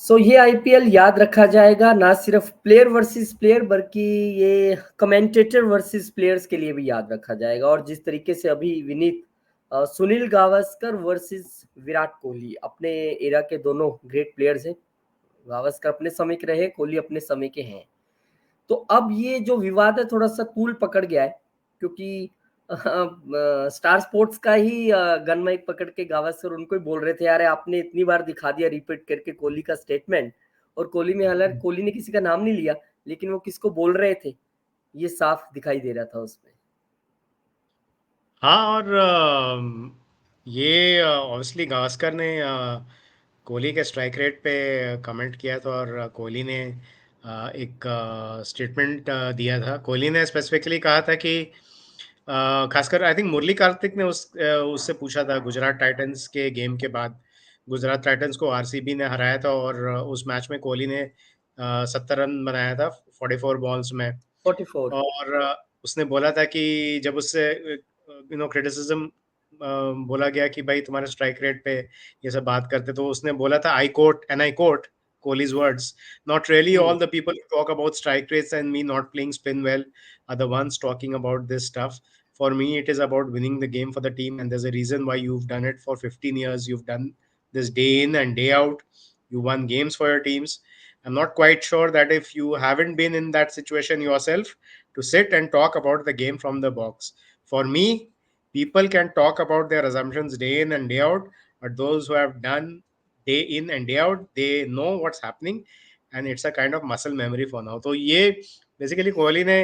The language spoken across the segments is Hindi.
सो ये आईपीएल याद रखा जाएगा ना सिर्फ प्लेयर वर्सेस प्लेयर, बल्कि ये कमेंटेटर वर्सेस प्लेयर्स के लिए भी याद रखा जाएगा। और जिस तरीके से अभी विनीत सुनील गावस्कर वर्सेस विराट कोहली, अपने एरा के दोनों ग्रेट प्लेयर्स हैं। गावस्कर अपने समय के रहे, कोहली अपने समय के हैं। तो अब ये जो विवाद है थोड़ा सा तूल पकड़ गया है, क्योंकि स्टार स्पोर्ट्स का ही गन माइक पकड़ के गावस्कर उनको ही बोल रहे थे, यार आपने इतनी बार दिखा दिया रिपीट करके कोहली का स्टेटमेंट। और कोहली में, हालांकि कोहली ने किसी का नाम नहीं लिया, लेकिन वो किसको बोल रहे थे ये साफ दिखाई दे रहा था उसमें। हाँ, और ये ऑब्वियसली गावस्कर ने कोहली के स्ट्राइक रेट पे कमेंट किया था, और कोहली ने एक स्टेटमेंट दिया था। कोहली ने स्पेसिफिकली कहा था कि खासकर आई थिंक मुरली कार्तिक ने उससे पूछा था गुजरात टाइटंस के गेम के बाद। गुजरात टाइटंस को आरसीबी ने हराया था, और उस मैच में कोहली ने 70 रन बनाया था 44 बॉल्स में। 44। और उसने बोला था कि जब उससे क्रिटिसिज्म बोला गया कि भाई तुम्हारे स्ट्राइक रेट पे ये सब बात करते, तो उसने बोला था, I quote Kohli's words, not really all the people who talk about strike rates and me not playing spin well are the ones talking about this stuff. For me, it is about winning the game for the team, and there's a reason why you've done it for 15 years. You've done this day in and day out. You won games for your teams. I'm not quite sure that if you haven't been in that situation yourself, to sit and talk about the game from the box. For me, people can talk about their assumptions day in and day out, but those who have done day in and day out, they know what's happening, and it's a kind of muscle memory for now. तो ये बेसिकली कोहली ने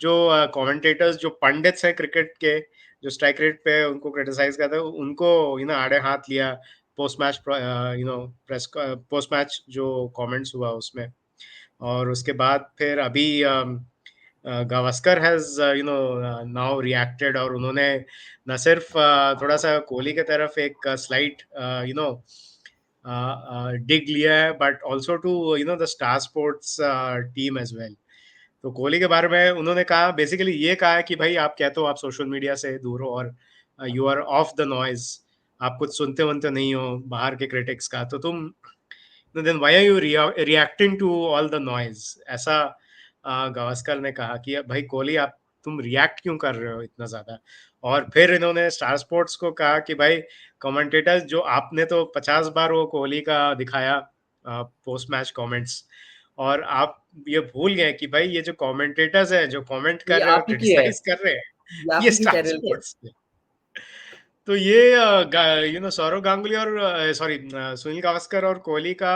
जो कमेंटेटर्स, जो पंडित्स हैं क्रिकेट के, जो स्ट्राइक रेट पे उनको क्रिटिसाइज करते हैं, उनको आड़े हाथ लिया post match, press post match जो कमेंट्स हुआ उसमें। और उसके बाद फिर अभी गावस्कर हैज नाउ रिएक्टेड, और उन्होंने न सिर्फ थोड़ा सा कोहली की तरफ एक स्लाइट डिग लिया है, but also to the star sports team as well. तो कोहली के बारे में उन्होंने कहा, बेसिकली ये कहा है कि भाई आप कहते हो आप सोशल मीडिया से दूर हो, और you are off the noise, आप कुछ सुनते वनते नहीं हो बाहर के क्रिटिक्स का, तो तुम then why are you reacting to all the noise, ऐसा गावस्कर ने कहा कि भाई कोहली आप तुम रिएक्ट क्यों कर रहे हो इतना ज्यादा। और फिर इन्होंने स्टार स्पोर्ट्स को कहा कि भाई कमेंटेटर्स, जो आपने तो 50 बार वो कोहली का दिखाया पोस्ट मैच कमेंट्स, और आप ये भूल गए कि भाई ये जो कमेंटेटर्स है, जो कमेंट ये कर रहे हैं आप और ही की है, क्रिटिसाइज कर रहे हैं, ये आप ये ही की स्टार चैनल है। स्पोर्ट्स। तो ये सौरव गांगुली और सॉरी सुनील गावस्कर और कोहली का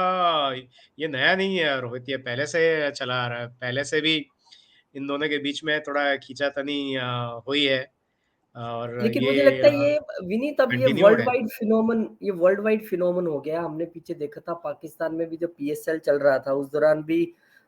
ये नया नहीं है रोहित, ये पहले से चला आ रहा है। पहले से भी इन दोनों के बीच में थोड़ा खींचातानी हुई है, और लेकिन मुझे ये लगता है ये विनीत, अब ये कंटिन्यूड वर्ल्ड है। वाइड फिनोमन, ये वर्ल्ड वाइड फिनोमन हो गया। हमने पीछे देखा था पाकिस्तान में भी जब पीएसएल चल रहा था, उस दौरान भी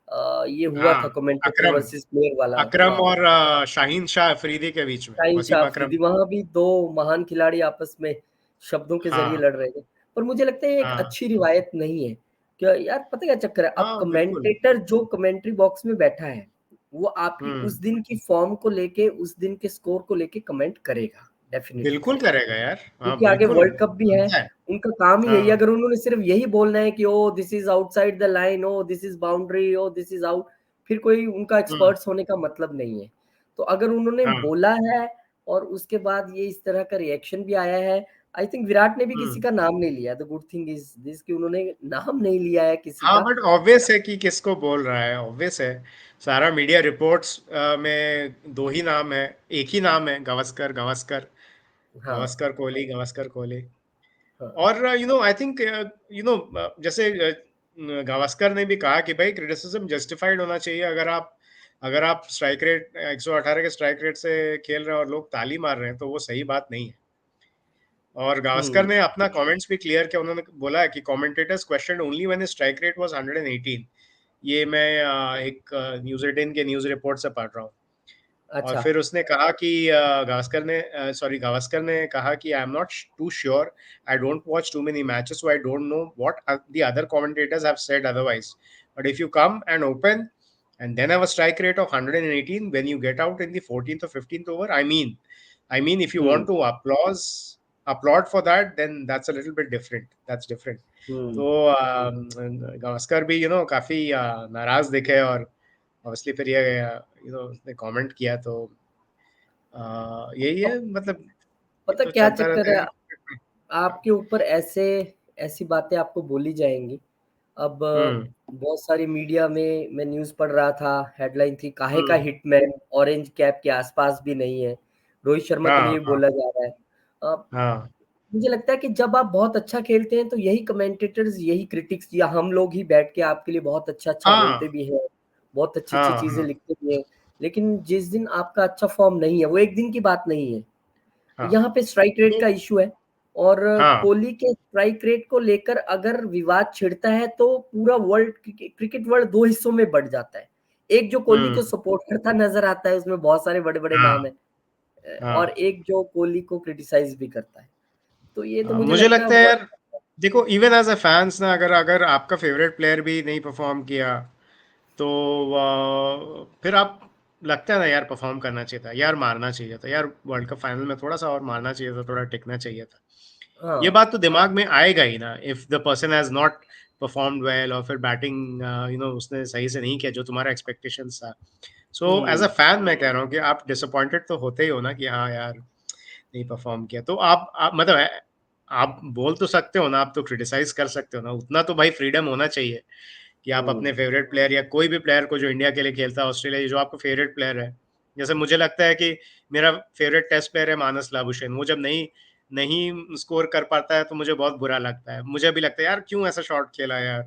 ये हुआ हाँ, था कमेंटेटर अकरम वर्सेस प्लेयर वाला। अकरम हाँ, और शाहीन शाह अफरीदी के बीच में, शाहिन शाह वसीम अकरम। अफरीदी, वहां भी दो महान खिलाड़ी आपस में शब्दों के जरिए हाँ, लड़ रहे थे। पर मुझे लगता है ये एक हाँ, अच्छी रिवायत नहीं है। क्या यार, पता क्या चक्कर है, अब हाँ, बिल्कुल। कमेंटेटर जो कमेंट्री बॉक्स में बैठा है, वो आपकी हम्म, उस दिन की फॉर्म को लेके, उस दिन के स्कोर को लेके कमेंट करेगा डेफिनेटली बिल्कुल से, करेगा यार, हाँ क्योंकि आगे बिल्कुल, वर्ल्ड कप भी है। बनता है। उनका काम ही यही है। हाँ, अगर उन्होंने सिर्फ यही बोलना है कि oh this is outside the line, oh this is boundary, oh this is out, फिर कोई उनका हम्म, एक्सपर्ट्स होने का मतलब नहीं है। तो अगर उन्होंने हाँ, बोला है और उसके बाद ये इस तरह का रिएक्शन भी आया है, आई थिंक विराट ने भी किसी हम्म। का नाम नहीं लिया। The good thing is this कि उन्होंने नाम नहीं लिया है किसी हाँ, का। बट ऑब्वियस है कि किसको बोल रहा है, ऑब्वियस है। सारा मीडिया रिपोर्ट्स में दो ही नाम है, एक ही नाम है, गावस्कर गावस्कर, हाँ, गावस्कर कोहली, गावस्कर कोहली। हाँ। और आई थिंक जैसे गावस्कर ने भी कहा कि भाई क्रिटिसिज्म जस्टिफाइड होना चाहिए। अगर आप स्ट्राइक रेट 118 के स्ट्राइक रेट से खेल रहे हैं और लोग ताली मार रहे हैं, तो वो सही बात नहीं है। और गावस्कर हम्म, ने अपना कमेंट्स भी क्लियर किया, उन्होंने बोला है कि commentators question only when strike rate was 118। ये मैं एक न्यूज 18 के न्यूज रिपोर्ट से पढ़ रहा हूँ। और अच्छा। फिर उसने कहा कि गावस्कर ने कहा कि I am not too sure, I don't watch too many matches, so I don't know what the other commentators have said otherwise, but if you come and open and then have a strike rate of 118 when you get out in the 14th or 15th over, I mean if you want hmm, to applause, applaud for that, then that's a little bit different. That's different. हम्म। तो गावस्कर भी काफी नाराज दिखे, और ऑब्वियसली फिर ये उसने कमेंट किया, तो यही है, अब मतलब ये पता तो क्या चलता चक्कर रहता है, है। आपके ऊपर ऐसे ऐसी बातें आपको बोली जाएंगी। अब हम्म बहुत सारी मीडिया में मैं न्यूज़ पढ़ रहा था, हेडलाइन थी, काहे का हम्म हिटमैन ऑरेंज कैप के आसपास भी नहीं है, रोहित शर्मा के लिए हाँ भी हाँ बोला जा रहा है। हाँ मुझे लगता है कि जब आप बहुत अच्छा खेलते हैं तो यही कमेंटेटर्स, यही क्रिटिक्स या हम लोग ही बैठ के आपके लिए बहुत अच्छा बोलते हाँ भी हैं, बहुत अच्छी हाँ चीजें हाँ लिखते भी हैं। लेकिन जिस दिन आपका अच्छा फॉर्म नहीं है, वो एक दिन की बात नहीं है, हाँ यहाँ पे स्ट्राइक रेट तो का इशू है। और हाँ कोहली के स्ट्राइक रेट को लेकर अगर विवाद छिड़ता है तो पूरा वर्ल्ड क्रिकेट वर्ल्ड दो हिस्सों में बढ़ जाता है। एक जो कोहली को हम्म सपोर्ट करता नजर आता है, उसमें बहुत सारे बड़े बड़े नाम हाँ है, और हाँ एक जो कोहली को क्रिटिसाइज भी करता है। तो ये तो मुझे मुझे लगता है लगता है यार, देखो इवन एज अ फैंस ना, अगर अगर आपका फेवरेट प्लेयर भी नहीं परफॉर्म किया, तो फिर आप, लगता है ना यार, परफॉर्म करना चाहिए था यार, मारना चाहिए था यार, वर्ल्ड कप फाइनल में थोड़ा सा और मारना चाहिए था, थोड़ा टिकना चाहिए था। ये हाँ। बात तो दिमाग में आएगा ही ना, if the person has not performed well, और फिर बैटिंग उसने सही से नहीं किया जो तुम्हारा एक्सपेक्टेशंस था। So as a hmm. Fan मैं कह रहा हूँ कि आप डिसअपॉइंटेड तो होते ही हो ना, कि हाँ यार नहीं परफॉर्म किया, तो आप मतलब आप बोल तो सकते हो ना, आप तो क्रिटिसाइज कर सकते हो ना, उतना तो भाई फ्रीडम होना चाहिए कि आप अपने हम्म। फेवरेट प्लेयर या कोई भी प्लेयर को जो इंडिया के लिए खेलता है, ऑस्ट्रेलिया, जो आपका फेवरेट प्लेयर है। जैसे मुझे लगता है कि मेरा फेवरेट टेस्ट प्लेयर है मानस लाबुशेन, वो जब नहीं नहीं स्कोर कर पाता है तो मुझे बहुत बुरा लगता है, मुझे भी लगता है यार क्यों ऐसा शॉट खेला यार,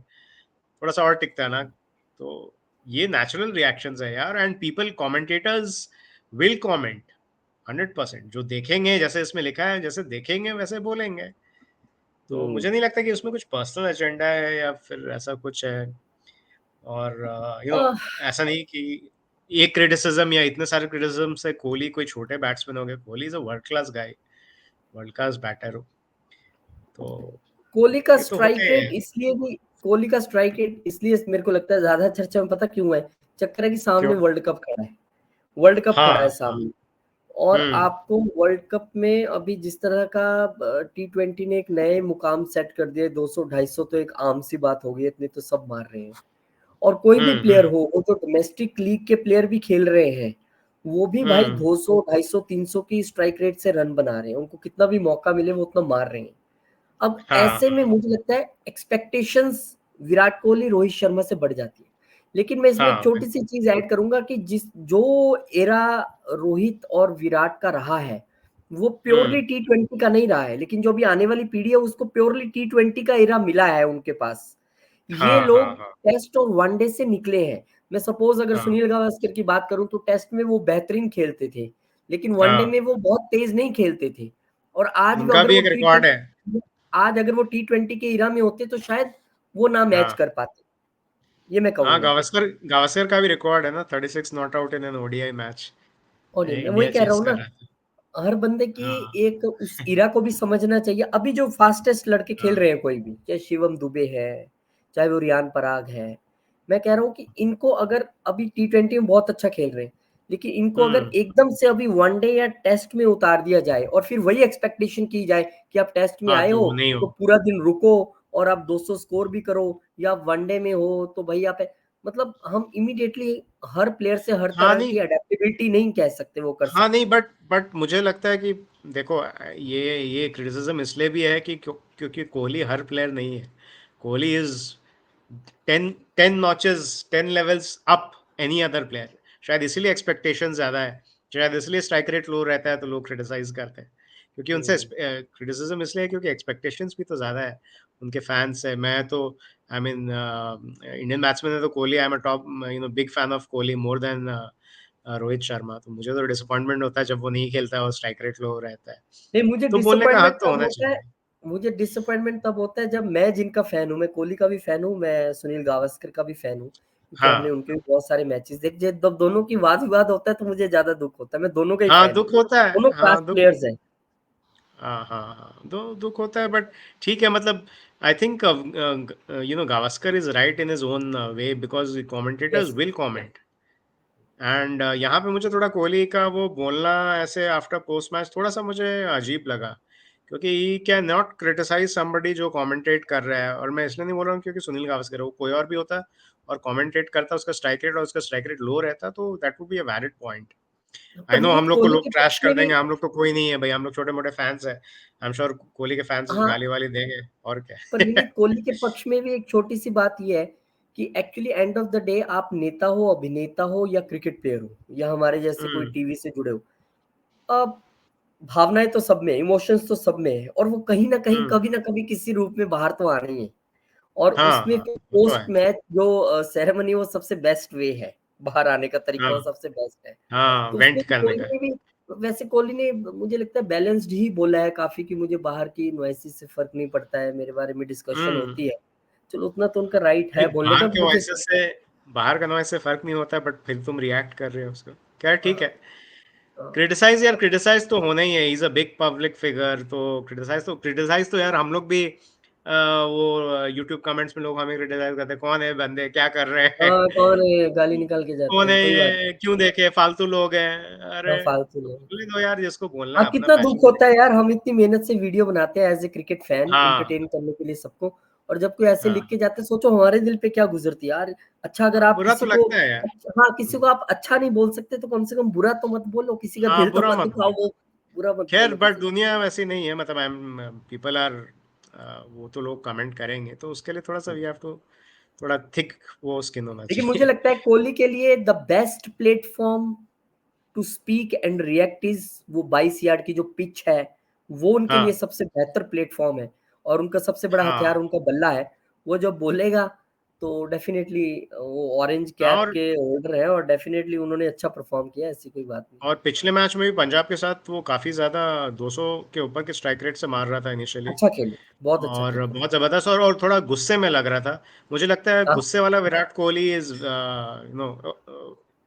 थोड़ा सा और टिकता है ना। तो ये नेचुरल रिएक्शंस है यार, and people commentators will comment 100%, जो देखेंगे, जैसे इसमें लिखा है, जैसे देखेंगे वैसे बोलेंगे। तो हम्म। मुझे नहीं लगता कि उसमें कुछ पर्सनल एजेंडा है या फिर ऐसा कुछ है। और आह, ऐसा नहीं कि एक क्रिटिसिज्म या इतने सारे क्रिटिसिज्म से कोहली कोई छोटे बैट्समैन हो गए, Kohli is a world class guy, world class batter हो, तो कोहली का ये तो होते स्ट्राइक रेट हैं। इसलिए भी, कोहली का स्ट्राइक रेट इसलिए मेरे को लगता है ज्यादा चर्चा में, पता क्यों है? चक्कर है कि सामने क्यों? वर्ल्ड कप खड़ा है, वर्ल्ड कप खड़ा है हाँ हाँ। सामने। और हम्म आपको वर्ल्ड कप में अभी जिस तरह का T20 ने एक नए मुकाम सेट कर दिए, 200-250 तो एक आम सी बात हो गई, इतने तो सब मार रहे हैं। और कोई भी प्लेयर हम्म हो, वो जो डोमेस्टिक लीग के प्लेयर भी खेल रहे हैं, वो भी भाई हम्म 200 250 300 की स्ट्राइक रेट से रन बना रहे हैं, उनको कितना भी मौका मिले वो उतना मार रहे हैं। अब हाँ ऐसे में हाँ मुझे लगता है एक्सपेक्टेशंस विराट कोहली रोहित शर्मा से बढ़ जाती है। लेकिन मैं इसमें एक हाँ छोटी सी बिल्कुल। चीज ऐड करूंगा कि जिस जो एरा रोहित और विराट का रहा है, वो प्योरली हम्म T20 का नहीं रहा है, लेकिन जो भी आने वाली पीढ़ी है उसको प्योरली T20 का एरा मिला है उनके पास। ये हाँ हाँ लोग हाँ टेस्ट और वनडे से निकले हैं। मैं सपोज अगर हाँ सुनील गावस्कर की बात करूं तो टेस्ट में वो बेहतरीन खेलते थे, लेकिन वनडे हाँ, में वो बहुत तेज नहीं खेलते थे। और आज भी उनका अगर भी वो एक टी रिकॉर्ड है। आज अगर वो T20 के इरा में होते तो शायद वो ना मैच हाँ कर पाते, ये मैं हाँ, कहूंगा। गावस्कर गावस्कर का भी रिकॉर्ड है ना, 36 not out in an ODI match, और ये मैं वही इंडिया कह रहा चेस हूँ कर ना, रहा था। हर बंदे की हाँ एक उस इरा को भी समझना चाहिए। अभी जो फास्टेस्ट लड़के खेल हाँ रहे हैं कोई भी, चाहे शिवम दुबे है, चाहे वो रियान पराग है, मैं कह रहा हूँ कि इनको अगर अभी T20 में बहुत अच्छा खेल रहे हैं, लेकिन इनको अगर हम्म एकदम से अभी वनडे या टेस्ट में उतार दिया जाए और फिर वही एक्सपेक्टेशन की जाए कि आप टेस्ट में हाँ, आए तो हो वो नहीं तो हो। पूरा दिन रुको और आप 200 स्कोर भी करो, या वनडे में हो तो भाई आप, मतलब हम इमीडिएटली हर प्लेयर से हर हाँ तरह नहीं, की अडेप्टेबिलिटी नहीं कह सकते वो कर हाँ सकते। नहीं, बट मुझे लगता है कि देखो, ये क्रिटिसिज्म इसलिए भी है कि क्योंकि कोहली हर प्लेयर नहीं है। Kohli is 10 notches, 10 levels up any other player. शायद इसीलिए एक्सपेक्टेशन ज्यादा है, शायद इसलिए स्ट्राइक रेट लो रहता है, तो लोग क्रिटिसाइज करते हैं, क्योंकि उनसे हम्म। क्रिटिसिज्म इसलिए है क्योंकि एक्सपेक्टेशंस भी तो ज्यादा है, उनके फैंस है। मैं तो, आई मीन, इंडियन बैट्समैन है तो Kohli, I am a top, big fan of Kohli more than Rohit Sharma. तो मुझे तो डिसअपॉइंटमेंट होता है जब वो नहीं खेलता है और स्ट्राइक रेट लो रहता है। नहीं, मुझे तो बोलने का डिसअपॉइंटमेंट हक तो तब होना होता है, चाहिए। मुझे डिसअपॉइंटमेंट तब होता है जब मैं जिनका फैन हूँ, मैं कोहली का भी फैन हूँ, मैं सुनील गावस्कर का भी फैन हूँ, क्योंकि हमने हाँ उनके भी बहुत सारे मैचेस देखे। जब दोनों की वाद विवाद होता है तो मुझे ज्यादा दुख होता है, मैं दोनों का ही हाँ, फैन हूँ, दुख होता है, दोनों क्लास हाँ दुख, प्लेयर्स हैं। हाँ हाँ हाँ, दुख होता है, बट ठीक है, मतलब I think Gavaskar is right in his own way, because commentators yes. Will comment. And यहाँ पे मुझे थोड़ा कोहली का वो बोलना ऐसे आफ्टर पोस्ट मैच थोड़ा सा मुझे अजीब लगा, क्योंकि he can not criticise somebody जो कमेंटेट कर रहा है। और मैं इसलिए नहीं बोल रहा हूँ क्योंकि सुनील गावस्कर है, वो कोई और भी होता और कमेंटेट करता, उसका स्ट्राइक रेट और उसका स्ट्राइक रेट लो रहता, तो that would be a valid point. I पर नो विनीत हम लोग को कोहली लोग के ट्रैश पक्ष कर में भी, देंगे, हम लोग तो कोई नहीं है भाई, हम लोग छोटे मोटे फैंस हैं। आई एम श्योर कोहली के फैंस हाँ, गाली वाली देंगे और पर क्या। विनीत कोहली के पक्ष में भी एक छोटी सी बात ये है कि actually end of the day आप नेता हो, अभिनेता हो या क्रिकेट प्लेयर हो या हमारे जैसे कोई हम्म टीवी से जुड़े हो, अब भावनाएं तो सब में, इमोशंस तो सब में है और वो कहीं ना कहीं हम्म कभी ना कभी किसी रूप में बाहर तो आनी है। और हाँ उसमें हाँ, फिर वो तो पोस्ट है। मैच जो सेरेमनी, वो सबसे बेस्ट वे है, बाहर आने का तरीका वो हाँ सबसे बेस्ट है। हाँ, तो उसमें वेंट भी करने कोहली का। ने भी, वैसे कोहली ने मुझे लगता है बैलेंस्ड ही बोला है काफी कि मुझे बाहर की नॉइसेस से फर्क नहीं पड़ता है, मेरे बारे में डिस्कशन हम्म होती है, चलो उतना तो उनका राइट नहीं, है बोलने का मुझे। बाहर के नॉइस से फर्क नहीं होता, बट फिर तुम रिएक्ट कर रहे हो उसको, क्या ठीक है। हाँ, क्रिटिसाइज यार, क्रिटिसाइज तो होना ही है, is a big public figure, तो क्रिटिसाइज तो यार हम लोग भी वो यूट्यूब कमेंट्स में लोग हमें क्रिटिसाइज करते हैं, कौन है बंदे, क्या कर रहे हैं, हाँ, कौन है, गाली निकाल के जाते कौन है हैं, कोई बात ये, क्यों देखे, फालतू लोग हैं। नहीं, अरे फालतू लोग। बोले दो यार, जिसको बोलना हाँ, है अपना कितना दुख पैशन होता है यार, हम इतनी मेहनत से वीडियो बनाते हैं एज ए क्रिकेट फैन, हाँ, एंटरटेन करने के लिए सबको, और जब कोई ऐसे लिख हाँ, के जाते हैं, सोचो हमारे दिल पे क्या गुजरती है यार। अच्छा, अगर आप बुरा किसी तो को, लगता है यार। हाँ, किसी को आप अच्छा नहीं बोल सकते तो कम से कम बुरा तो मत बोलो, किसी का हाँ, दिल तो बुरा मत मत दुखाओ, बोलो। वो बुरा मत खैर बोलो बट किसी दुनिया वैसी नहीं है, मतलब आई एम पीपल आर, वो तो लोग कमेंट करेंगे, तो उसके लिए थोड़ा सा वी हैव टू, थोड़ा थिक वो स्किन होना लेकिन मुझे चाहिए। लगता है कोहली के लिए the best platform to speak and react is वो 22 यार्ड की जो पिच है, वो उनके लिए हाँ सबसे बेहतर प्लेटफॉर्म है और उनका सबसे बड़ा हाँ हथियार उनका बल्ला है। वो जब बोलेगा तो डेफिनेटली वो ऑरेंज हाँ, कैप के होल्डर है और डेफिनेटली उन्होंने अच्छा परफॉर्म किया, ऐसी कोई बात नहीं। और पिछले मैच में भी पंजाब के साथ वो काफी ज्यादा 200 के ऊपर के स्ट्राइक रेट से मार रहा था इनिशियली, अच्छा खेले, बहुत अच्छा और खेले। बहुत जबरदस्त, और थोड़ा गुस्से में लग रहा था। मुझे लगता है हाँ, गुस्से वाला विराट कोहली इज नो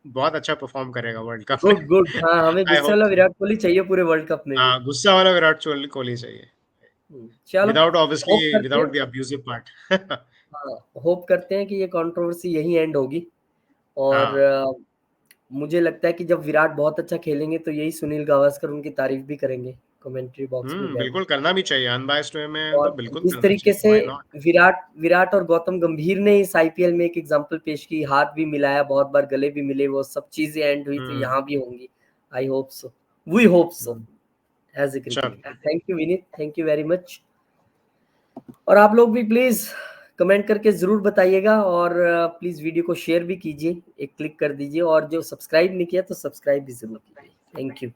बहुत अच्छा परफॉर्म करेगा वर्ल्ड कप में। गुड गुड, हाँ, हमें आई गुस्से होप वाला सो। विराट कोहली चाहिए पूरे वर्ल्ड कप में भी। हाँ, गुस्सा वाला विराट कोहली चाहिए, चलो, विदाउट होप ऑब्वियसली करते हैं, विदाउट द अब्यूजिव पार्ट। हाँ, होप करते हैं कि ये कंट्रोवर्सी यही एंड होगी और हाँ, मुझे लगता है कि जब विराट बहुत अच्छा खेलेंगे तो यही सुनील गावस्कर उनकी तारीफ भी करेंगे कमेंट्री बॉक्स में बैठ बिल्कुल करना भी चाहिए, अनबायस्ड वे में और तो बिल्कुल जिस करना तरीके चाहिए, से व्हाई नॉट। विराट विराट और गौतम गंभीर ने इस आईपीएल में एक एग्जांपल पेश की, हाथ भी मिलाया, बहुत बार गले भी मिले, वो सब चीजें एंड हुई तो हम्म यहाँ भी होंगी। I hope so, we hope so, hmm, as a cricket. चलो, thank you Vineet, thank you very much. और आप लोग भी प्लीज कमेंट करके जरूर बताइएगा और प्लीज वीडियो को शेयर भी कीजिए, एक क्लिक कर दीजिए और जो सब्सक्राइब नहीं किया तो सब्सक्राइब भी जरूर कीजिए। Thank you.